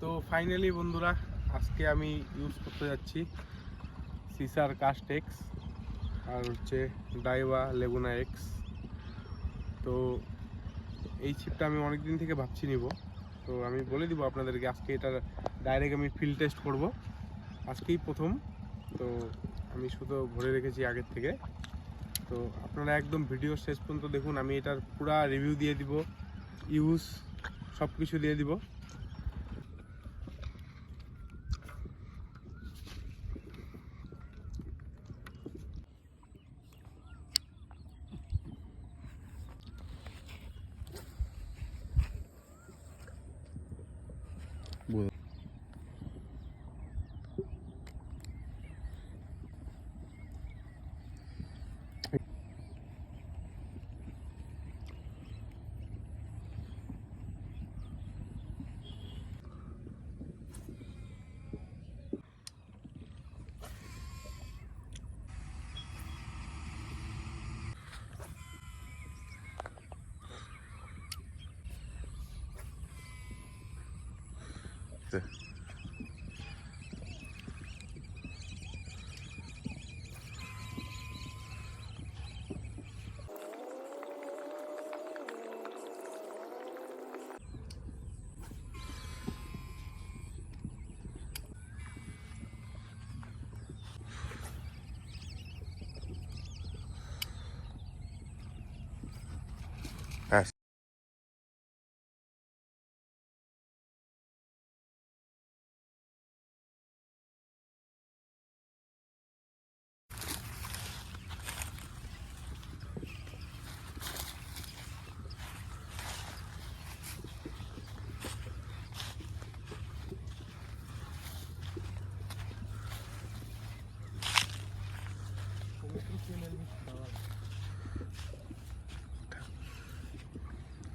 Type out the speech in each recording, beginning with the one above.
তো ফাইনালি বন্ধুরা, আজকে আমি ইউজ করতে যাচ্ছি সিসার কাস্ট এক্স আর হচ্ছে ডাইওয়া লেগুনা এক্স। তো এই ছিপটা আমি অনেক দিন থেকে ভাবছি নিব। তো আমি বলে দিব আপনাদেরকে, আজকে এটা ডাইরেক্ট আমি ফিল্ড টেস্ট করব, আজকেই প্রথম। তো আমি শুধু ভরে রেখেছি আগের থেকে। তো আপনারা একদম ভিডিও শেষ পর্যন্ত দেখুন, আমি এটার পুরা রিভিউ দিয়ে দিব, ইউজ সব কিছু দিয়ে দিব।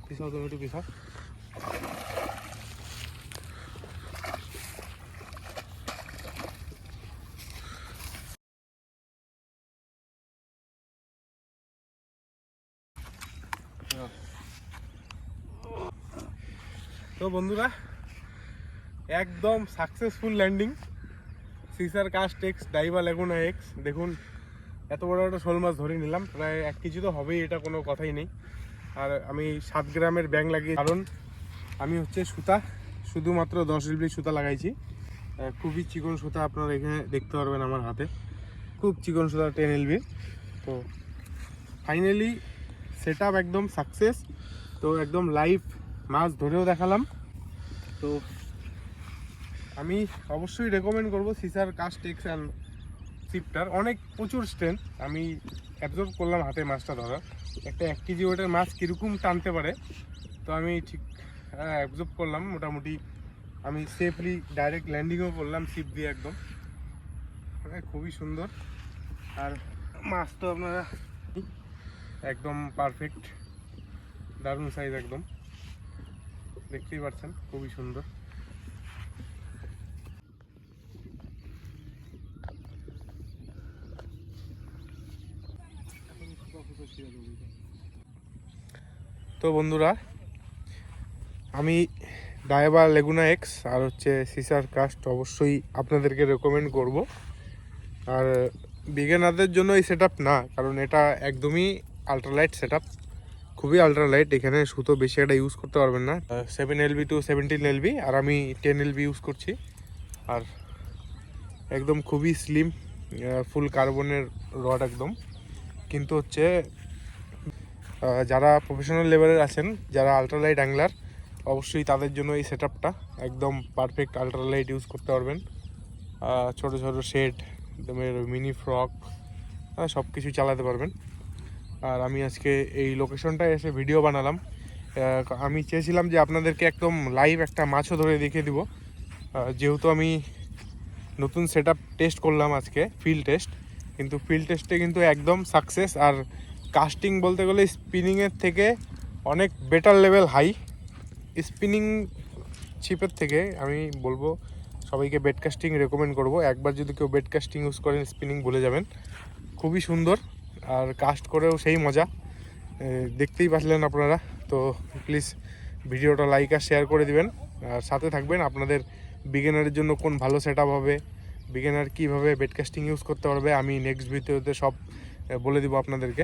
পিছাও তুমি একটু পিছাও। তো বন্ধুরা, একদম সাকসেসফুল ল্যান্ডিং সিসার কাস্ট এক্স ডাইওয়া লেগুনা এক্স। দেখুন, এত বড় একটা শোল মাছ ধরে নিলাম, প্রায় 1 কেজি তো হবেই, এটা কোনো কথাই নেই। আর আমি 7 গ্রামের ব্যাং লাগিয়ে, কারণ আমি হচ্ছে সুতা শুধুমাত্র 10 এলবি সুতা লাগাইছি। খুবই চিকন সুতা, আপনারা এখানে দেখতে পারবেন আমার হাতে, খুব চিকন সুতা 10 এলবি। তো ফাইনালি সেট আপ একদম সাকসেস। তো একদম লাইভ মাছ ধরেও দেখালাম। তো আমি অবশ্যই রেকমেন্ড করব সিসার কাস্ট এক্স অ্যান্ড ছিপটার, অনেক প্রচুর স্ট্রেংথ। আমি অ্যাবজর্ব করলাম হাতে মাছটা ধরা, একটা 1 কেজি ওয়েটের মাছ কীরকম টানতে পারে। তো আমি ঠিক অ্যাবজর্ব করলাম মোটামুটি। আমি সেফলি ডাইরেক্ট ল্যান্ডিংও করলাম ছিপ দিয়ে, একদম খুবই সুন্দর। আর মাছ তো আপনারা একদম পারফেক্ট, দারুণ সাইজ, একদম দেখতেই পাচ্ছেন, খুবই সুন্দর। তো বন্ধুরা, আমি ডাইওয়া লেগুনা এক্স আর হচ্ছে সিসার কাস্ট অবশ্যই আপনাদেরকে রেকমেন্ড করব। আর বিগিনারদের জন্য এই সেট না, কারণ এটা একদমই আলট্রালাইট সেট আপ, খুবই আলট্রালাইট। এখানে সুতো বেশি একটা ইউজ করতে পারবেন না। 7 এলবি টু 17 এলবি, আর আমি 10 এলবি ইউজ করছি। আর একদম খুবই স্লিম, ফুল কার্বনের রড একদম। কিন্তু হচ্ছে যারা প্রফেশনাল লেভেলের আছেন, যারা আলট্রালাইট অ্যাংলার, অবশ্যই তাদের জন্য এই সেট আপটা একদম পারফেক্ট। আলট্রালাইট ইউজ করতে পারবেন, ছোটো ছোটো শেড, মিনি ফ্রক, সব কিছু চালাতে পারবেন। আর আমি আজকে এই লোকেশনটায় এসে ভিডিও বানালাম। আমি চেয়েছিলাম যে আপনাদেরকে একদম লাইভ একটা মাছও ধরে দেখিয়ে দিব, যেহেতু আমি নতুন সেট আপ টেস্ট করলাম আজকে, ফিল্ড টেস্ট। কিন্তু ফিল্ড টেস্টে কিন্তু একদম সাকসেস। আর কাস্টিং বলতে গেলে স্পিনিংয়ের থেকে অনেক বেটার লেভেল হাই। স্পিনিং ছিপের থেকে আমি বলবো সবাইকে বেড কাস্টিং রেকমেন্ড করব। একবার যদি কেউ বেড কাস্টিং ইউজ করেন, স্পিনিং ভুলে যাবেন। খুবই সুন্দর, আর কাস্ট করেও সেই মজা, দেখতেই পাচ্ছিলেন আপনারা। তো প্লিজ ভিডিওটা লাইক আর শেয়ার করে দিবেন। আর সাথে থাকবেন। আপনাদের বিগিনারের জন্য কোন ভালো সেট আপ হবে, বিগিনার কীভাবে বেডকাস্টিং ইউজ করতে পারবে, আমি নেক্সট ভিডিওতে সব বলে দিব আপনাদেরকে।